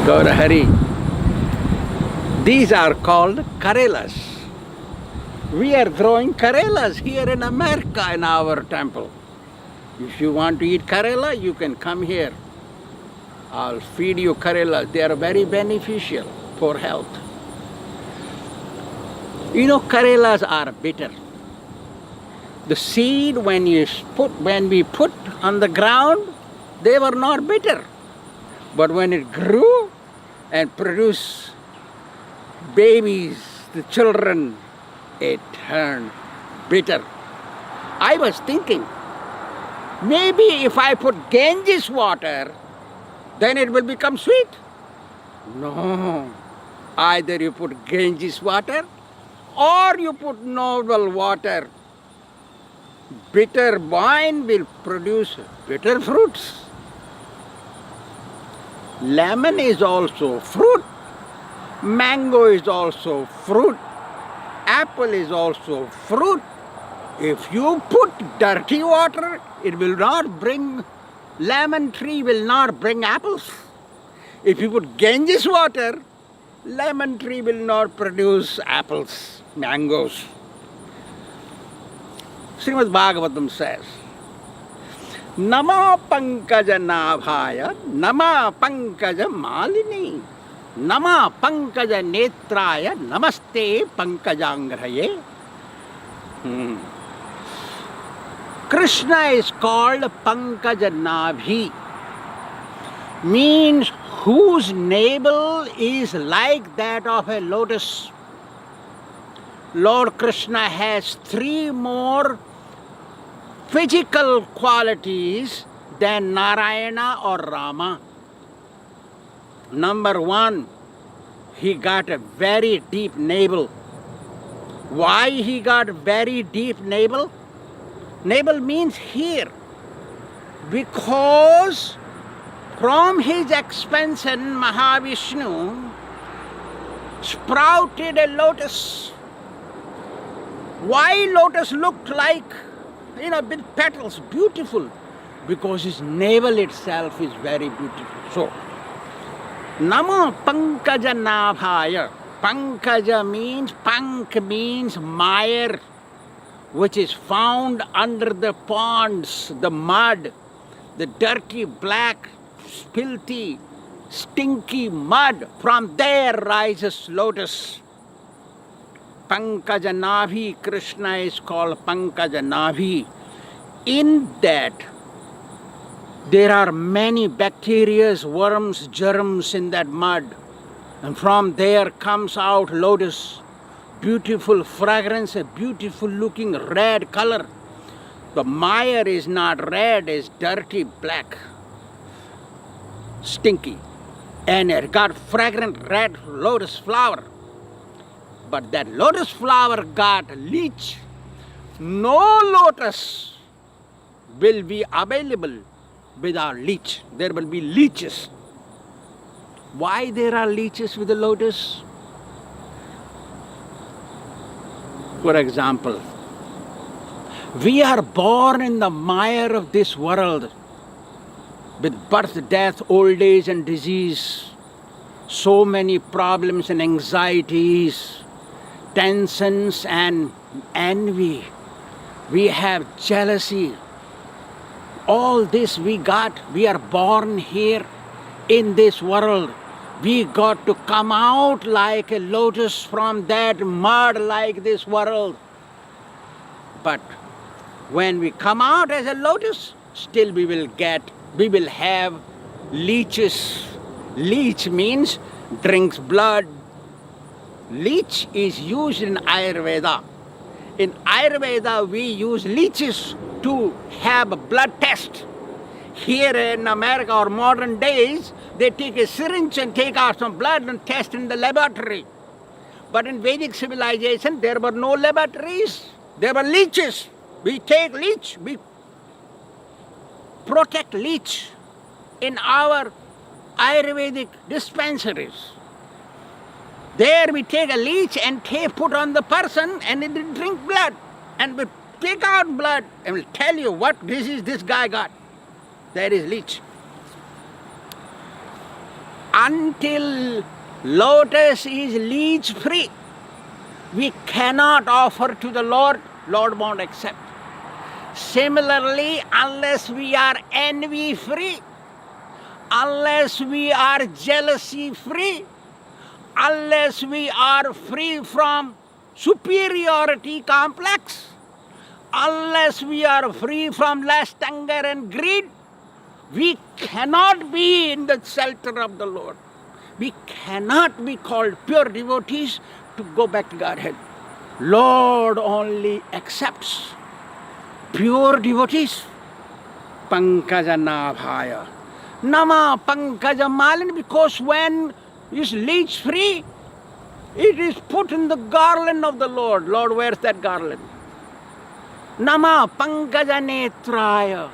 Gaurahari. These are called Karelas. We are growing Karelas here in America in our temple. If you want to eat Karela, you can come here. I'll feed you Karelas. They are very beneficial for health. You know, Karelas are bitter. The seed when we put on the ground, they were not bitter. But when it grew and produced babies, the children, it turned bitter. I was thinking, maybe if I put Ganges water, then it will become sweet. No. Either you put Ganges water or you put noble water. Bitter wine will produce bitter fruits. Lemon is also fruit. Mango is also fruit. Apple is also fruit. If you put dirty water, it will not bring, lemon tree will not bring apples. If you put Ganges water, lemon tree will not produce apples, mangoes. Srimad Bhagavatam says, Nama Pankaja Nabhaya, Nama Pankaja Malini, Nama Pankaja Netraya, Namaste Pankajangraye. Krishna is called Pankaja Nabhi, means whose navel is like that of a lotus. Lord Krishna has three more physical qualities than Narayana or Rama. Number one, he got a very deep navel. Why he got very deep navel? Navel means here. Because from his expansion, Mahavishnu sprouted a lotus. Why lotus looked like, with petals, beautiful? Because his navel itself is very beautiful. So, Namo Pankaja Nabhaya. Pankaja means, Pank means mire, which is found under the ponds, the mud, the dirty, black, filthy, stinky mud. From there rises lotus. Pankaja Nabhi, Krishna is called Pankaja Nabhi. In that, there are many bacteria, worms, germs in that mud. And from there comes out lotus. Beautiful fragrance, a beautiful looking red color. The mire is not red, it's dirty black, stinky. And it got fragrant red lotus flower. But that lotus flower got leech. No lotus will be available without leech. There will be leeches. Why there are leeches with the lotus? For example, we are born in the mire of this world with birth, death, old age and disease. So many problems and anxieties, tensions and envy. We have jealousy. All this we got. We are born here in this world. We got to come out like a lotus from that mud like this world. But when we come out as a lotus, still we will have leeches. Leech means drinks blood. Leech is used in Ayurveda. In Ayurveda, we use leeches to have a blood test. Here in America or modern days, they take a syringe and take out some blood and test in the laboratory. But in Vedic civilization, there were no laboratories. There were leeches. We take leech, we protect leech in our Ayurvedic dispensaries. There we take a leech and put on the person and it will drink blood. And we take out blood and will tell you what disease this guy got. That is leech. until lotus is leech free, we cannot offer to the Lord. Lord won't accept. Similarly, unless we are envy free, unless we are jealousy free, unless we are free from superiority complex, unless we are free from lust, anger and greed, we cannot be in the shelter of the Lord. We cannot be called pure devotees to go back to Godhead. Lord only accepts pure devotees. Pankaja Nabhaya. Nama Pankaja Malin, because when it's leech free, it is put in the garland of the Lord. Lord wears that garland. Nama Pankaja Netraya.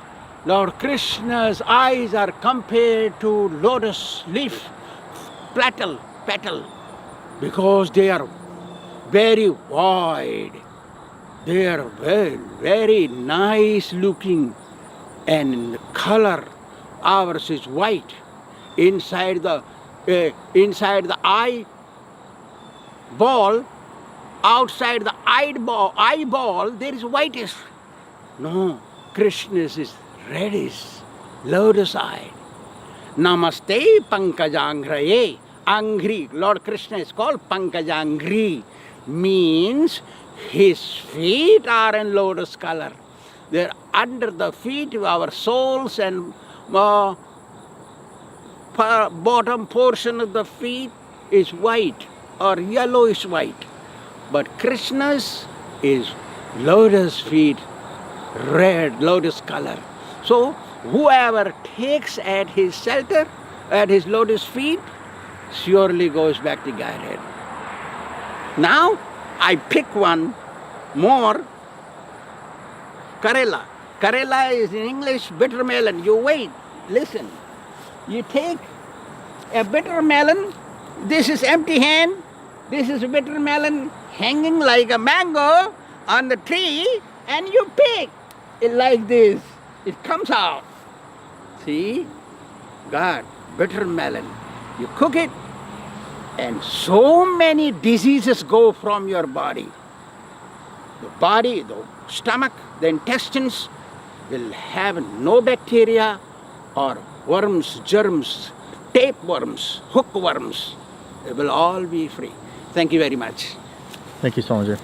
Lord Krishna's eyes are compared to lotus leaf petal, because they are very wide. They are very, very nice looking, and in the color, ours is white. Inside the eyeball, outside the eyeball, there is whitish. No, Krishna's is reddish, lotus-eyed. Namaste Pankajangraye. Angri, Lord Krishna is called Pankajangri, means his feet are in lotus color. They're under the feet of our souls, and bottom portion of the feet is white or yellowish white. But Krishna's is lotus feet, red, lotus color. So whoever takes at his shelter, at his lotus feet, surely goes back to Godhead. Now I pick one more. Karela. Karela is in English bitter melon. You wait, listen. You take a bitter melon. This is empty hand. This is a bitter melon hanging like a mango on the tree, and you pick it like this. It comes out. See? God, bitter melon. You cook it, and so many diseases go from your body. The body, the stomach, the intestines will have no bacteria or worms, germs, tapeworms, hookworms. They will all be free. Thank you very much. Thank you, Swamiji.